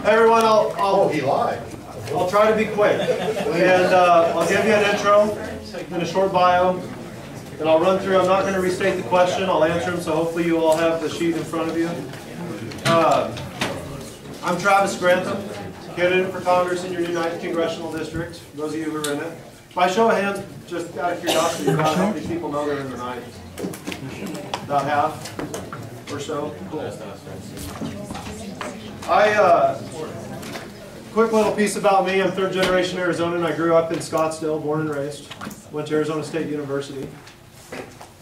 Everyone, He lied. I'll try to be quick, and I'll give you an intro and a short bio, and I'll run through. I'm not going to restate the question. I'll answer them, so hopefully you all have the sheet in front of you. I'm Travis Grantham, candidate for Congress in your new 9th Congressional District, those of you who are in it. By show of hands, just out of curiosity, about how many people know they're in the 9th? About half or so? Cool. Quick little piece about me. I'm third generation Arizonan. I grew up in Scottsdale, born and raised. Went to Arizona State University.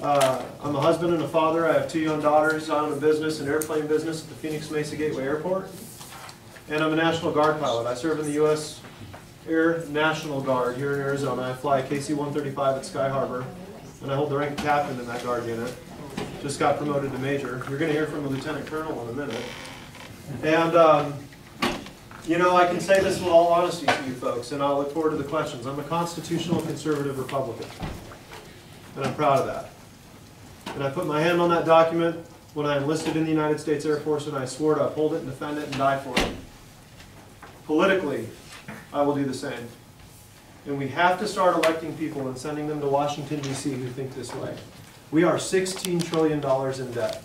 I'm a husband and a father. I have 2 young daughters. I own a business, an airplane business at the Phoenix Mesa Gateway Airport. And I'm a National Guard pilot. I serve in the U.S. Air National Guard here in Arizona. I fly KC-135 at Sky Harbor, and I hold the rank of captain in that guard unit. Just got promoted to major. You're going to hear from a lieutenant colonel in a minute. And you know, I can say this with all honesty to you folks, and I'll look forward to the questions. I'm a constitutional conservative Republican, and I'm proud of that. And I put my hand on that document when I enlisted in the United States Air Force, and I swore to uphold it and defend it and die for it. Politically, I will do the same. And we have to start electing people and sending them to Washington, D.C. who think this way. We are $16 trillion in debt.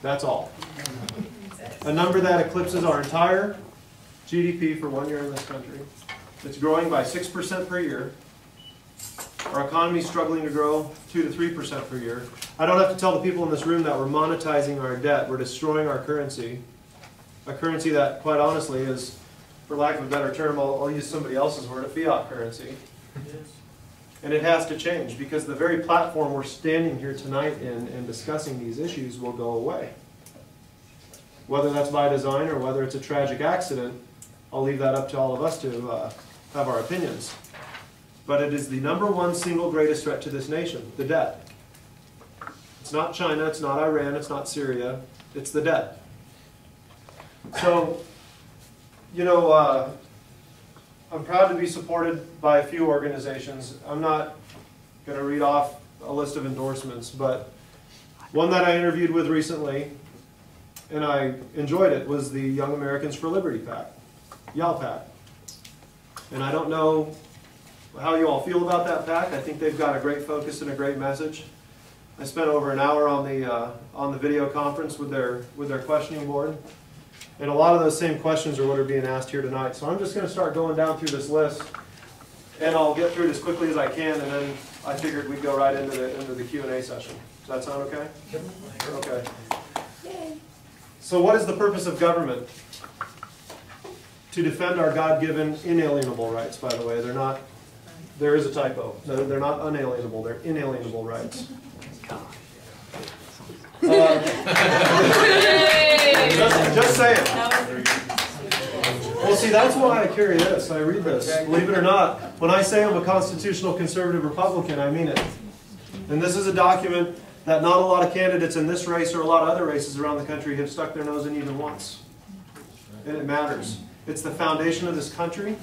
That's all. A number that eclipses our entire GDP for 1 year in this country. It's growing by 6% per year. Our economy is struggling to grow 2 to 3% per year. I don't have to tell the people in this room that we're monetizing our debt. We're destroying our currency. A currency that, quite honestly, is, for lack of a better term, I'll use somebody else's word, a fiat currency. And it has to change, because the very platform we're standing here tonight in and discussing these issues will go away. Whether that's by design or whether it's a tragic accident, I'll leave that up to all of us to have our opinions. But it is the #1 single greatest threat to this nation, the debt. It's not China, it's not Iran, it's not Syria, it's the debt. So, you know, I'm proud to be supported by a few organizations. I'm not going to read off a list of endorsements, but one that I interviewed with recently, and I enjoyed it, was the Young Americans for Liberty PAC, YALPAC. And I don't know how you all feel about that PAC. I think they've got a great focus and a great message. I spent over an hour on the video conference with their questioning board. And a lot of those same questions are what are being asked here tonight. So I'm just going to start going down through this list, and I'll get through it as quickly as I can, and then I figured we'd go right into the Q&A session. Does that sound okay? Okay. So what is the purpose of government? To defend our God-given inalienable rights, by the way. They're not, there is a typo. They're not unalienable, they're inalienable rights. Just saying. Well, see, that's why I carry this. I read this. Believe it or not, when I say I'm a constitutional conservative Republican, I mean it. And this is a document that not a lot of candidates in this race or a lot of other races around the country have stuck their nose in even once. And it matters. It's the foundation of this country.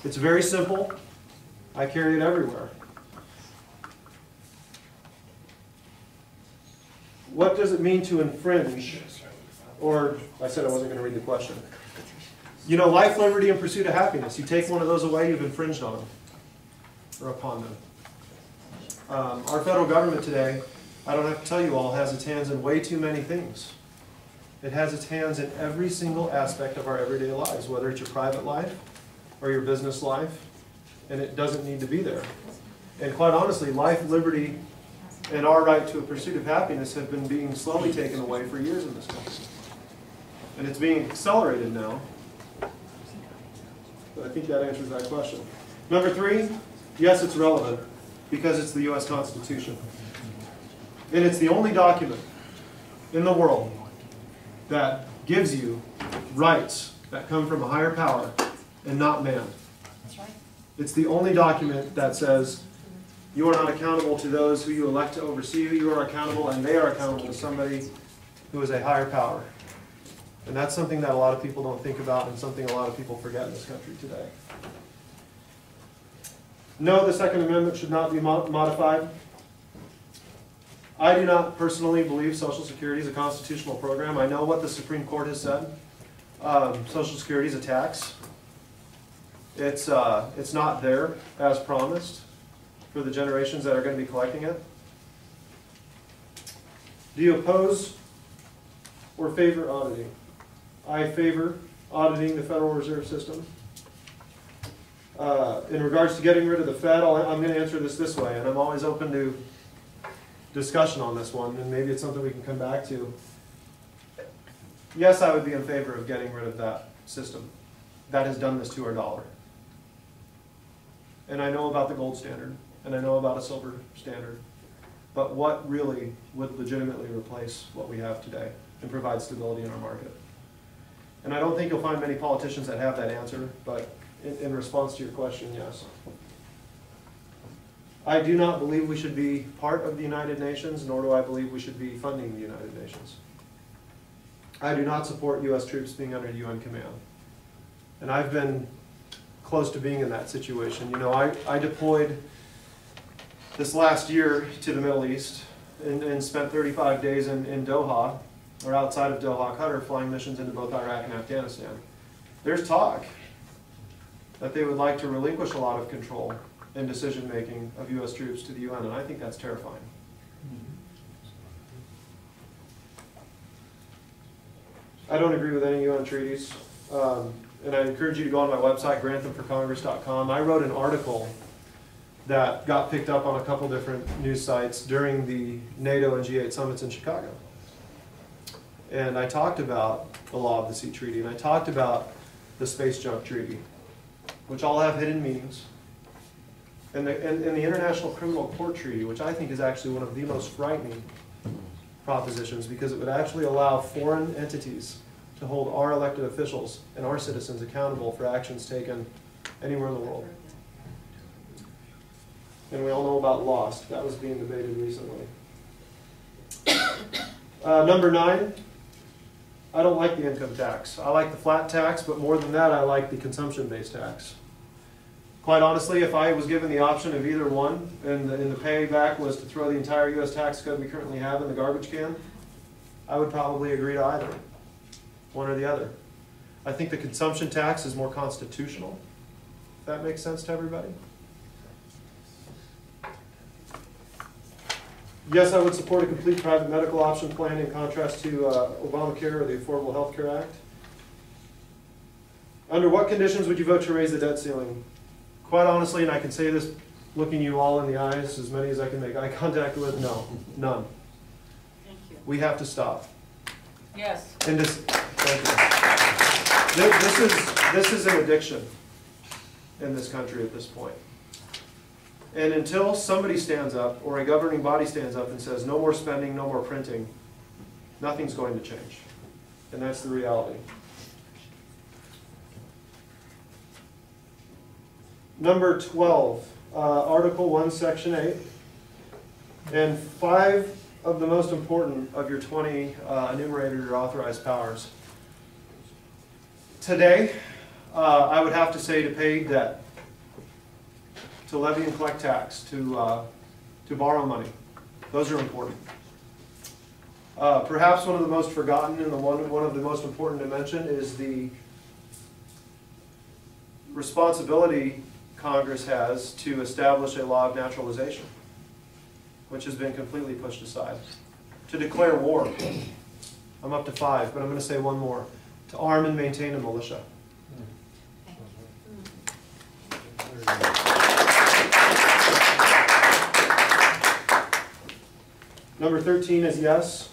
It's very simple. I carry it everywhere. What does it mean to infringe? Or, I said I wasn't going to read the question. You know, life, liberty, and pursuit of happiness. You take one of those away, you've infringed on them. Or upon them. Our federal government today, I don't have to tell you all, has its hands in way too many things. It has its hands in every single aspect of our everyday lives, whether it's your private life or your business life, and it doesn't need to be there. And quite honestly, life, liberty, and our right to a pursuit of happiness have been being slowly taken away for years in this country. And it's being accelerated now. But I think that answers that question. Number 3, yes, it's relevant because it's the U.S. Constitution. And it's the only document in the world that gives you rights that come from a higher power and not man. That's right. It's the only document that says you are not accountable to those who you elect to oversee you. You are accountable, and they are accountable to somebody who is a higher power. And that's something that a lot of people don't think about and something a lot of people forget in this country today. No, the Second Amendment should not be modified. I do not personally believe Social Security is a constitutional program. I know what the Supreme Court has said. Social Security is a tax. It's not there as promised for the generations that are going to be collecting it. Do you oppose or favor auditing? I favor auditing the Federal Reserve System. In regards to getting rid of the Fed, I'm going to answer this way, and I'm always open to discussion on this one, and maybe it's something we can come back to. Yes, I would be in favor of getting rid of that system that has done this to our dollar. And I know about the gold standard, and I know about a silver standard, but what really would legitimately replace what we have today and provide stability in our market? And I don't think you'll find many politicians that have that answer, but in response to your question, yes. I do not believe we should be part of the United Nations, nor do I believe we should be funding the United Nations. I do not support U.S. troops being under UN command. And I've been close to being in that situation. You know, I deployed this last year to the Middle East and spent 35 days in Doha, or outside of Doha, Qatar, flying missions into both Iraq and Afghanistan. There's talk that they would like to relinquish a lot of control and decision-making of U.S. troops to the UN, and I think that's terrifying. I don't agree with any UN treaties, and I encourage you to go on my website, granthamforcongress.com. I wrote an article that got picked up on a couple different news sites during the NATO and G8 summits in Chicago. And I talked about the Law of the Sea Treaty, and I talked about the Space Junk Treaty, which all have hidden meanings. And the International Criminal Court Treaty, which I think is actually one of the most frightening propositions, because it would actually allow foreign entities to hold our elected officials and our citizens accountable for actions taken anywhere in the world. And we all know about Lost. That was being debated recently. Number 9, I don't like the income tax. I like the flat tax, but more than that, I like the consumption-based tax. Quite honestly, if I was given the option of either one, and the payback was to throw the entire U.S. tax code we currently have in the garbage can, I would probably agree to either, one or the other. I think the consumption tax is more constitutional, if that makes sense to everybody. Yes, I would support a complete private medical option plan in contrast to Obamacare or the Affordable Health Care Act. Under what conditions would you vote to raise the debt ceiling? Quite honestly, and I can say this looking you all in the eyes, as many as I can make eye contact with, no, none. Thank you. We have to stop. Yes. And thank you. This is an addiction in this country at this point. And until somebody stands up, or a governing body stands up and says, no more spending, no more printing, nothing's going to change. And that's the reality. Number 12, Article 1, Section 8, and 5 of the most important of your 20 enumerated or authorized powers. Today, I would have to say to pay debt, to levy and collect tax, to borrow money. Those are important. Perhaps one of the most forgotten and one of the most important to mention is the responsibility Congress has to establish a law of naturalization, which has been completely pushed aside. To declare war. I'm up to 5, but I'm going to say one more. To arm and maintain a militia. Number 13 is yes.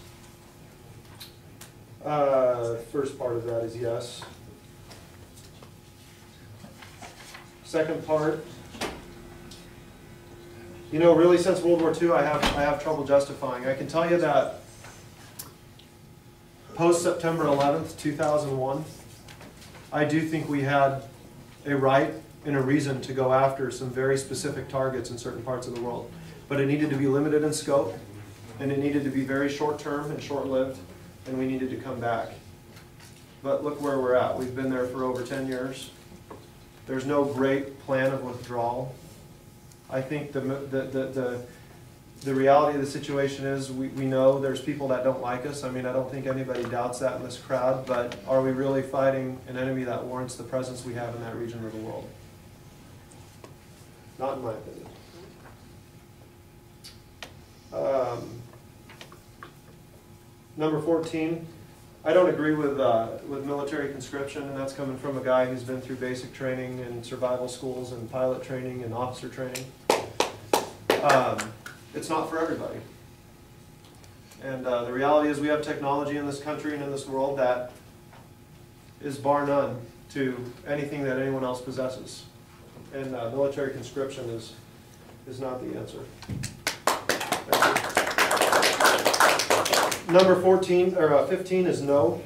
First part of that is yes. Second part, you know, really since World War II, I have trouble justifying. I can tell you that post-September 11th, 2001, I do think we had a right and a reason to go after some very specific targets in certain parts of the world. But it needed to be limited in scope, and it needed to be very short-term and short-lived, and we needed to come back. But look where we're at. We've been there for over 10 years. There's no great plan of withdrawal. I think the The reality of the situation is we know there's people that don't like us. I mean, I don't think anybody doubts that in this crowd, but are we really fighting an enemy that warrants the presence we have in that region of the world? Not in my opinion. Number 14, I don't agree with military conscription, and that's coming from a guy who's been through basic training and survival schools and pilot training and officer training. It's not for everybody. And the reality is we have technology in this country and in this world that is bar none to anything that anyone else possesses. And military conscription is not the answer. Number 15 is no.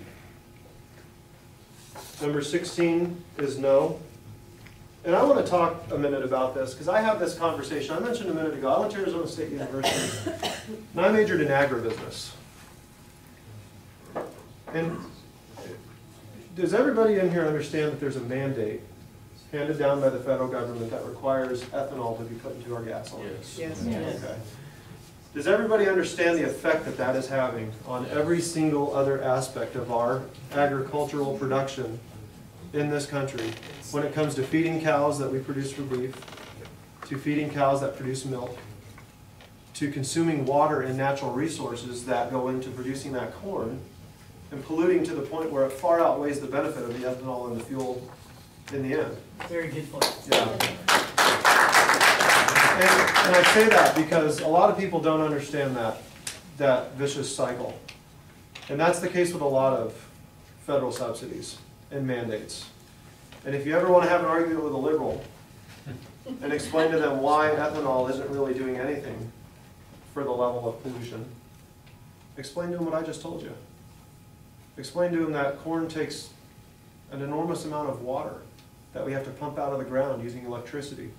Number 16 is no. And I want to talk a minute about this because I have this conversation. I mentioned a minute ago, I went to Arizona State University and I majored in agribusiness. And does everybody in here understand that there's a mandate handed down by the federal government that requires ethanol to be put into our gasoline? Yes. Okay. Does everybody understand the effect that that is having on every single other aspect of our agricultural production in this country when it comes to feeding cows that we produce for beef, to feeding cows that produce milk, to consuming water and natural resources that go into producing that corn, and polluting to the point where it far outweighs the benefit of the ethanol and the fuel in the end? Very good point. Yeah. And I say that because a lot of people don't understand that vicious cycle. And that's the case with a lot of federal subsidies and mandates. And if you ever want to have an argument with a liberal and explain to them why ethanol isn't really doing anything for the level of pollution, explain to them what I just told you. Explain to them that corn takes an enormous amount of water that we have to pump out of the ground using electricity.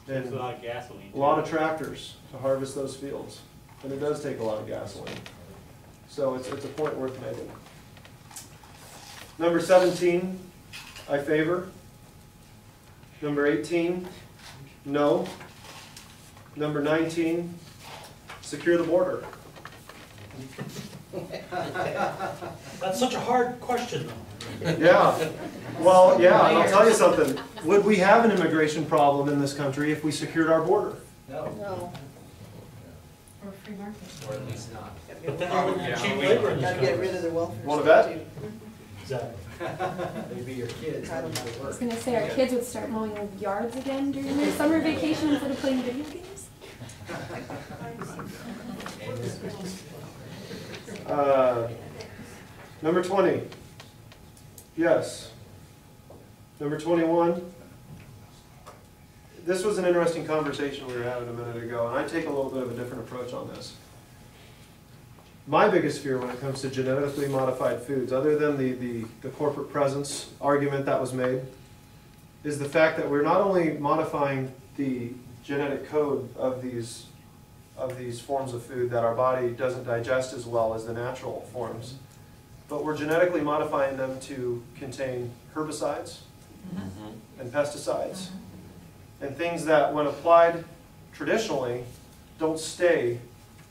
And a lot of gasoline. A lot of tractors to harvest those fields. And it does take a lot of gasoline. So it's a point worth making. Number 17, I favor. Number 18, no. Number 19, secure the border. That's such a hard question, though. Yeah. Well, yeah, and I'll tell you something. Would we have an immigration problem in this country if we secured our border? No. Or free market. Or at least not. But then you wouldn't have cheap labor in this Gotta get country. rid of the welfare. Want to stuff, bet? too. Exactly. Maybe your kids. I don't know. I was gonna say our kids would start mowing yards again during their summer vacation instead of playing video games. Number 20, yes. Number 21, this was an interesting conversation we were having a minute ago, and I take a little bit of a different approach on this. My biggest fear when it comes to genetically modified foods, other than the corporate presence argument that was made, is the fact that we're not only modifying the genetic code of these forms of food that our body doesn't digest as well as the natural forms, but we're genetically modifying them to contain herbicides and pesticides and things that, when applied traditionally, don't stay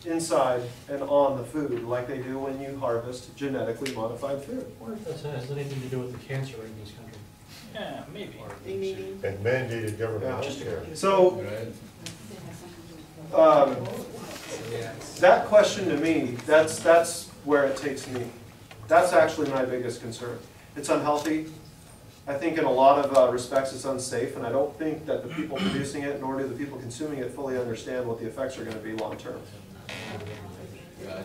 inside and on the food like they do when you harvest genetically modified food. I wonder if that has anything to do with the cancer rate in this country. Yeah, maybe. And mandated government Yeah. healthcare. So, that question to me, that's where it takes me. That's actually my biggest concern. It's unhealthy. I think in a lot of respects it's unsafe, and I don't think that the people producing it, nor do the people consuming it, fully understand what the effects are going to be long term. Yeah.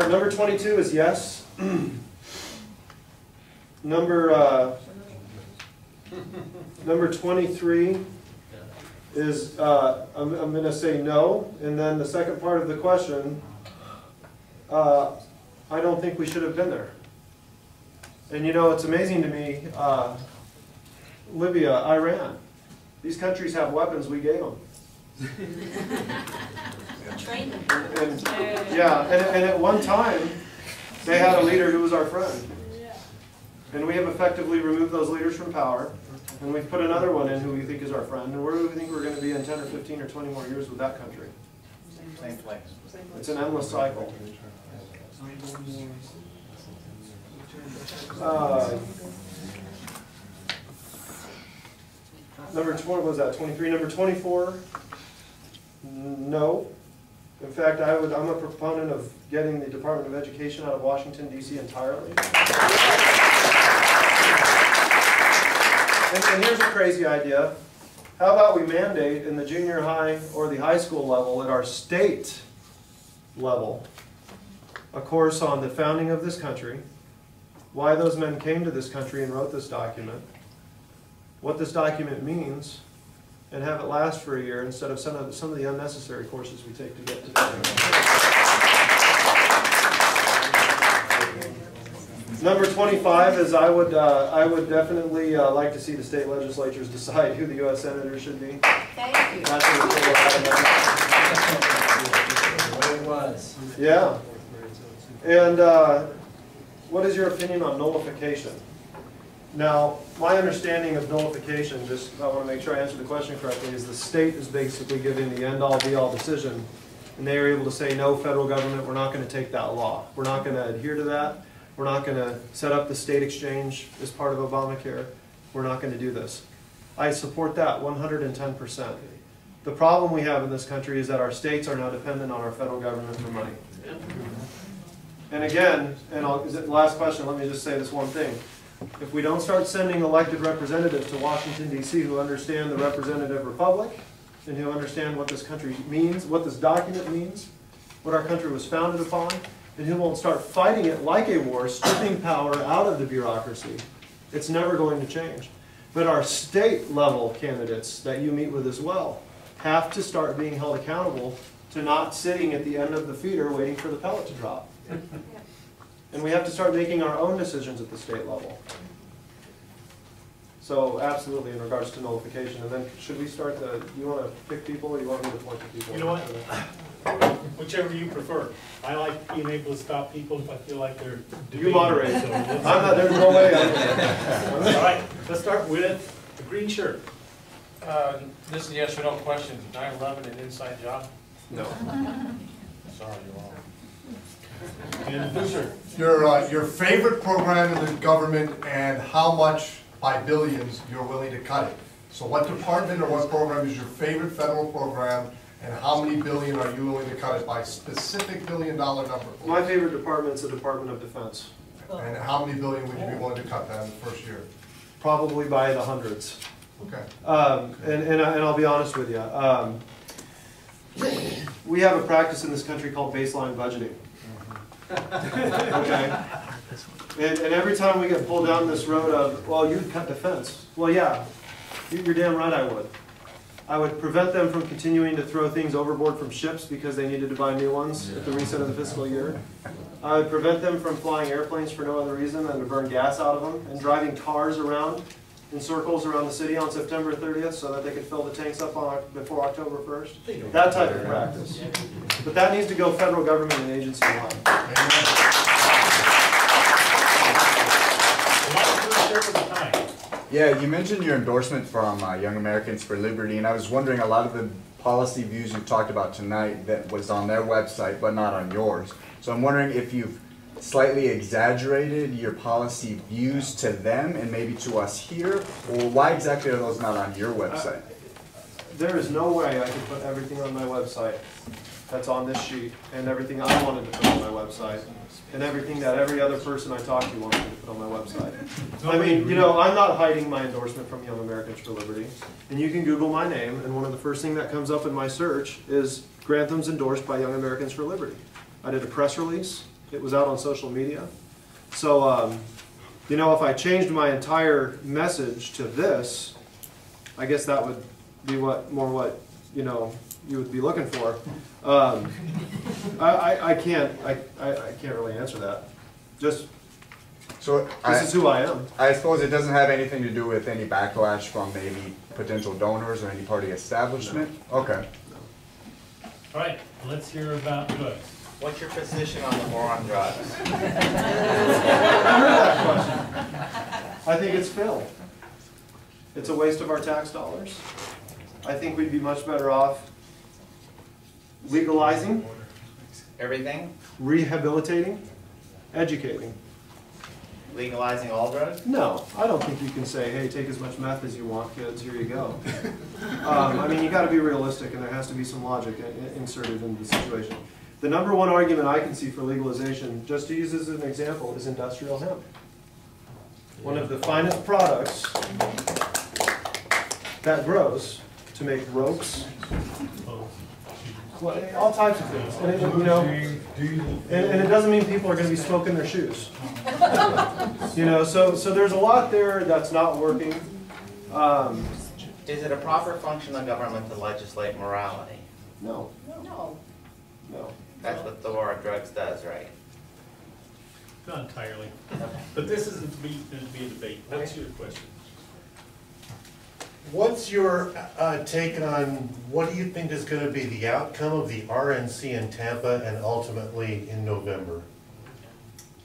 Number 22 is yes. Number 23 is I'm going to say no, and then the second part of the question, I don't think we should have been there. And you know, it's amazing to me, Libya, Iran, these countries have weapons we gave them. Train them. And at one time, they had a leader who was our friend. And we have effectively removed those leaders from power. And we've put another one in who we think is our friend, and where do we think we're going to be in 10 or 15 or 20 more years with that country? Same place. It's an endless cycle. Number 20, what was that, 23? Number 24, no. In fact, I'm a proponent of getting the Department of Education out of Washington, D.C. entirely. And here's a crazy idea. How about we mandate in the junior high or the high school level, at our state level, a course on the founding of this country, why those men came to this country and wrote this document, what this document means, and have it last for a year instead of some of the unnecessary courses we take to get to Number 25 is I would definitely like to see the state legislatures decide who the U.S. senators should be. Thank you. That's what It was. Yeah. And what is your opinion on nullification? Now, my understanding of nullification, just I want to make sure I answer the question correctly, is the state is basically giving the end-all be-all decision, and they are able to say, no, federal government, we're not going to take that law. We're not going to adhere to that. We're not going to set up the state exchange as part of Obamacare. We're not going to do this. I support that 110%. The problem we have in this country is that our states are now dependent on our federal government for money. And again, last question, let me just say this one thing. If we don't start sending elected representatives to Washington, D.C. who understand the representative republic and who understand what this country means, what this document means, what our country was founded upon, and who won't start fighting it like a war, stripping power out of the bureaucracy, it's never going to change. But our state level candidates that you meet with as well have to start being held accountable to not sitting at the end of the feeder waiting for the pellet to drop. And we have to start making our own decisions at the state level. So absolutely in regards to nullification. And then should we start do you want to pick people or do you want me to point to people? You know what? Whichever you prefer. I like being able to stop people if I feel like they're debating. You moderate. So I'm not, there's no way. all right, let's start with the green shirt. This is a yes or no question. 9/11 an inside job? No. Sorry, you're wrong. And the blue shirt. Your favorite program in the government and how much by billions you're willing to cut it. So what department or what program is your favorite federal program and how many billion are you willing to cut it by? Specific billion-dollar number. My favorite department is the Department of Defense. And how many billion would you be willing to cut that in the first year? Probably by the hundreds. Okay. And I'll be honest with you. We have a practice in this country called baseline budgeting. Okay. And every time we get pulled down this road of, well, you'd cut defense. Well, yeah, you're damn right I would. I would prevent them from continuing to throw things overboard from ships because they needed to buy new ones at the reset of the fiscal year. I would prevent them from flying airplanes for no other reason than to burn gas out of them and driving cars around in circles around the city on September 30th so that they could fill the tanks up before October 1st. That type of practice. But that needs to go federal government and agency wide. Yeah, you mentioned your endorsement from Young Americans for Liberty, and I was wondering, a lot of the policy views you talked about tonight that was on their website but not on yours. So I'm wondering if you've slightly exaggerated your policy views to them and maybe to us here, or why exactly are those not on your website? There is no way I could put everything on my website that's on this sheet and everything I wanted to put on my website and everything that every other person I talked to wanted to put on my website. I mean, you know, I'm not hiding my endorsement from Young Americans for Liberty. And you can Google my name, and one of the first things that comes up in my search is Grantham's endorsed by Young Americans for Liberty. I did a press release. It was out on social media. So, you know, if I changed my entire message to this, I guess that would be what you know, you would be looking for. I can't really answer that. Just So this is who I am. I suppose it doesn't have anything to do with any backlash from maybe potential donors or any party establishment? No. Okay. All right, let's hear about Joyce. What's your position on the war on drugs? I heard that question. I think it's Phil. It's a waste of our tax dollars. I think we'd be much better off legalizing, Everything? rehabilitating, educating. Legalizing all drugs? No, I don't think you can say, hey, take as much meth as you want, kids, here you go. I mean, you gotta be realistic, and there has to be some logic inserted into the situation. The number one argument I can see for legalization, just to use as an example, is industrial hemp. One of the finest products that grows to make ropes, well, all types of things. And it, you know, and it doesn't mean people are going to be smoking their shoes. You know, so there's a lot there that's not working. Is it a proper function of government to legislate morality? No, No. no. That's what the war on drugs does, right? Not entirely. But this isn't to be a debate. What's your question? What's your take on, what do you think is going to be the outcome of the RNC in Tampa and ultimately in November?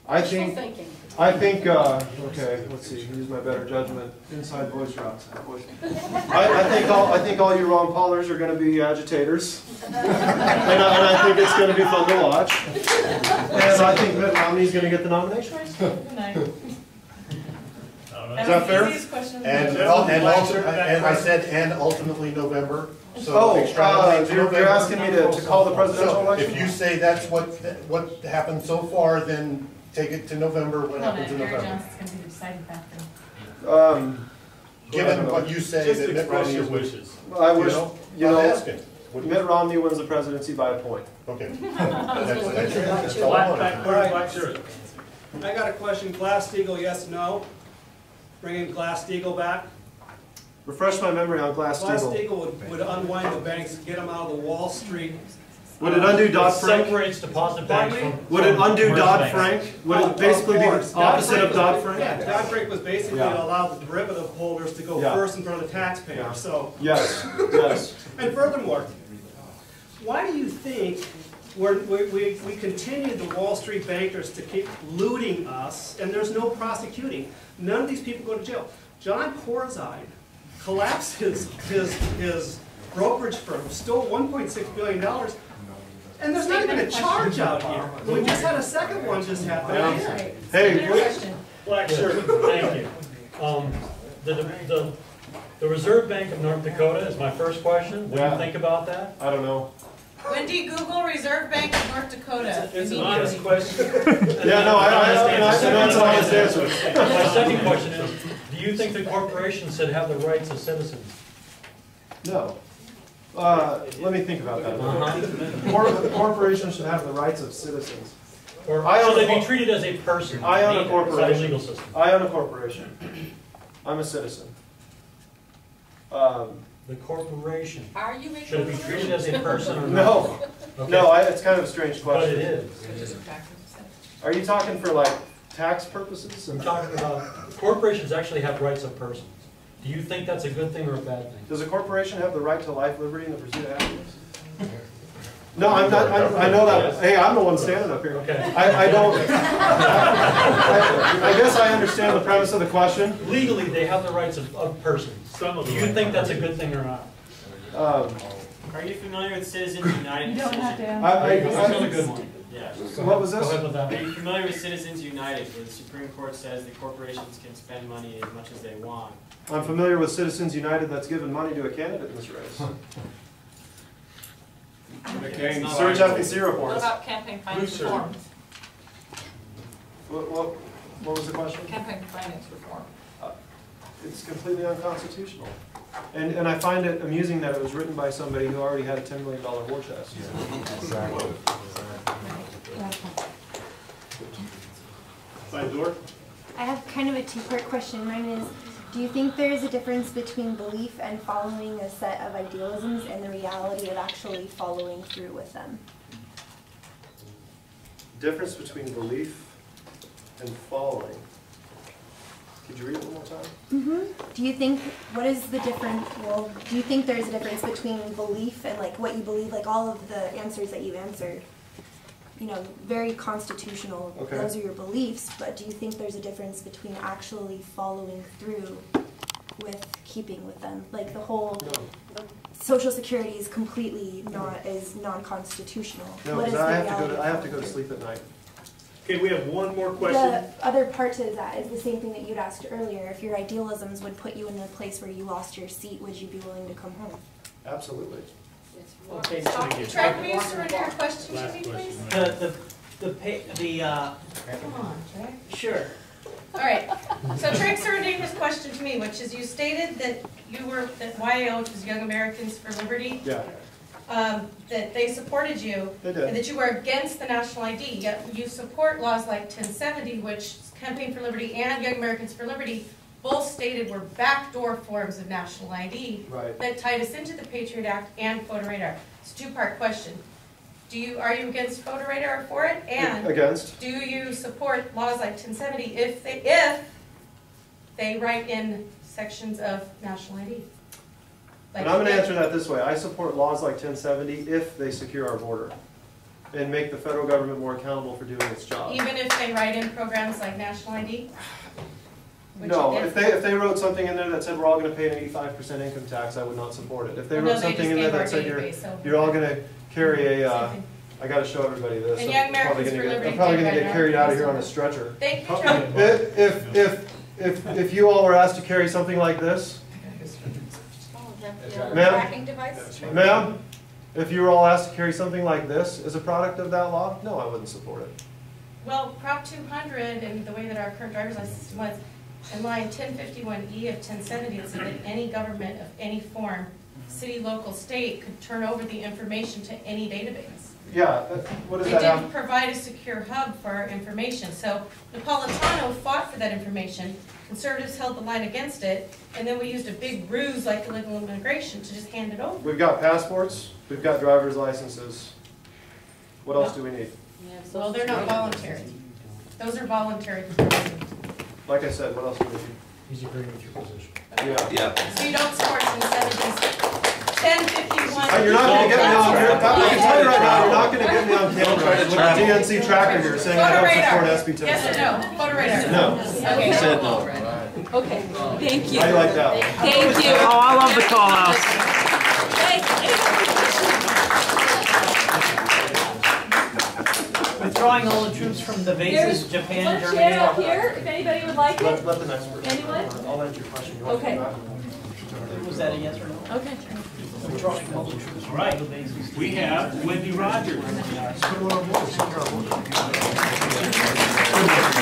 I Wishful think, thinking. okay, let's see, use my better judgment. Inside voice rocks. I think all you Ron Paulers are going to be agitators. And I think it's going to be fun to watch. And I think Mitt Romney's going to get the nomination. Is that fair? And I said, and ultimately November. So Oh, extrapolate to you're November. asking me to call the presidential So election? if you say that's what happened so far, then take it to November. What happens in November? Johnson's going to be the deciding factor. Given what you say Just that Mitt express Romney your is, wishes. I wish, I'm asking. What do you- Mitt Romney wins the presidency by a point. Okay. That's all I want. Black shirt. I got a question, Glass-Steagall, yes or no? Bringing Glass-Steagall back? Refresh my memory on Glass-Steagall. Glass-Steagall would unwind the banks, get them out of the Wall Street. Would it undo Dodd-Frank? Separates deposit banks from. Would it undo from Dodd-Frank? Would it basically be the opposite of Dodd-Frank? Yeah, Dodd-Frank was basically Yeah. allow the derivative holders to go Yeah. first in front of the taxpayer, Yeah. so. Yes, yes. And furthermore, why do you think we continue the Wall Street bankers to keep looting us, and there's no prosecuting? None of these people go to jail. John Corzine collapsed his brokerage firm, stole $1.6 billion, and there's not even a charge out here. We just had a second one just happen here. Hey, Question. Black shirt, thank you. The Reserve Bank of North Dakota is my first question. What do Yeah. you think about that? I don't know. Wendy, Google Reserve Bank of North Dakota. It's an honest question. Yeah, no, that's an honest answer. My second question is, do you think the corporations should have the rights of citizens? No. Let me think about that. Corporations should have the rights of citizens. Or I own should a they be cor- treated as a person? I own a Is that corporation. legal system? I own a corporation. I'm a citizen. The corporation, Are you making? should it be treated as a person or not? No, Okay. no, it's kind of a strange But it question. is. Are you talking for like tax purposes? I'm talking about, corporations actually have rights of persons. Do you think that's a good thing or a bad thing? Does a corporation have the right to life, liberty, and the pursuit of happiness? No, I'm not, I know that, hey, I'm the one standing up here. Okay. I don't, I guess I understand the premise of the question. Legally, they have the rights of persons. Some of Do them. you think that's a good thing or not? Are you familiar with Citizens United? You don't have to. That's another good one. Yeah. What was Go this? ahead with that. Are you familiar with Citizens United, where the Supreme Court says that corporations can spend money as much as they want? I'm familiar with Citizens United that's given money to a candidate in this race. Search FEC What reports. about campaign finance reform? What was the question? Campaign finance reform. It's completely unconstitutional. And I find it amusing that it was written by somebody who already had a $10 million war chest. Exactly. Side door? I have kind of a two-part question. Mine is, do you think there is a difference between belief and following a set of idealisms and the reality of actually following through with them? Difference between belief and following. Could you read it one more time? Do you think, what is the difference, well, do you think there's a difference between belief and like what you believe, like all of the answers that you answered? You know, very constitutional, Okay. those are your beliefs, but do you think there's a difference between actually following through with keeping with them? Like the whole Social Security is completely non-constitutional. No, What is because the I have to go to reality? sleep at night. Okay, we have one more question. The other part to that is the same thing that you'd asked earlier. If your idealisms would put you in a place where you lost your seat, would you be willing to come home? Absolutely. Okay, Trey, will you surrender your question to me, please? Come on, Trey. Sure. All right, so Trey surrendered his question to me, which is you stated that that YAO, which is Young Americans for Liberty, Yeah. that they supported you. They did. And that you were against the national ID, yet you support laws like 1070, which Campaign for Liberty and Young Americans for Liberty both stated were backdoor forms of national ID Right. that tied us into the Patriot Act and photo radar. It's a two-part question. Are you against photo radar or for it? And Against? do you support laws like 1070 if they write in sections of national ID? And I'm going to answer that this way. I support laws like 1070 if they secure our border and make the federal government more accountable for doing its job. Even if they write in programs like national ID? No, if they wrote something in there that said we're all going to pay an 85% income tax, I would not support it. If they wrote something in there that said you're all going to carry a, I got to show everybody this. And Young Americans for Liberty. I'm probably going to get carried out of here on a stretcher. Thank you, Trey. If you all were asked to carry something like this, ma'am, if you were all asked to carry something like this as a product of that law, no, I wouldn't support it. Well, Prop 200 and the way that our current driver's license system was, in line 1051E of 1070, it said that any government of any form, city, local, state, could turn over the information to any database. Yeah, what does It that have? didn't provide a secure hub for our information. So Napolitano fought for that information. Conservatives held the line against it, and then we used a big ruse like illegal immigration to just hand it over. We've got passports, we've got driver's licenses. What else do we need? Well, they're not voluntary. Those are voluntary. Like I said, what else do we need? He's agreeing with your position. Yeah. So you don't support in the 70s. 1051. You're not going to get me on here. I can tell you right now, you're not going to get me on camera with the DNC tracker here saying I don't support SB 1070. Yes or no? Photo radar. No. Okay. He said no. Okay. Thank you. How do you like that? Thank you. Oh, I love the call out. Withdrawing all the troops from the bases, Japan, Germany. Chair up here, if anybody would like it. Let the next person. Anyone? I'll answer your question. Okay. Was that a yes or no? Okay. Withdrawing all the troops from Right. the bases. We have Wendy Rogers. Put it on our board.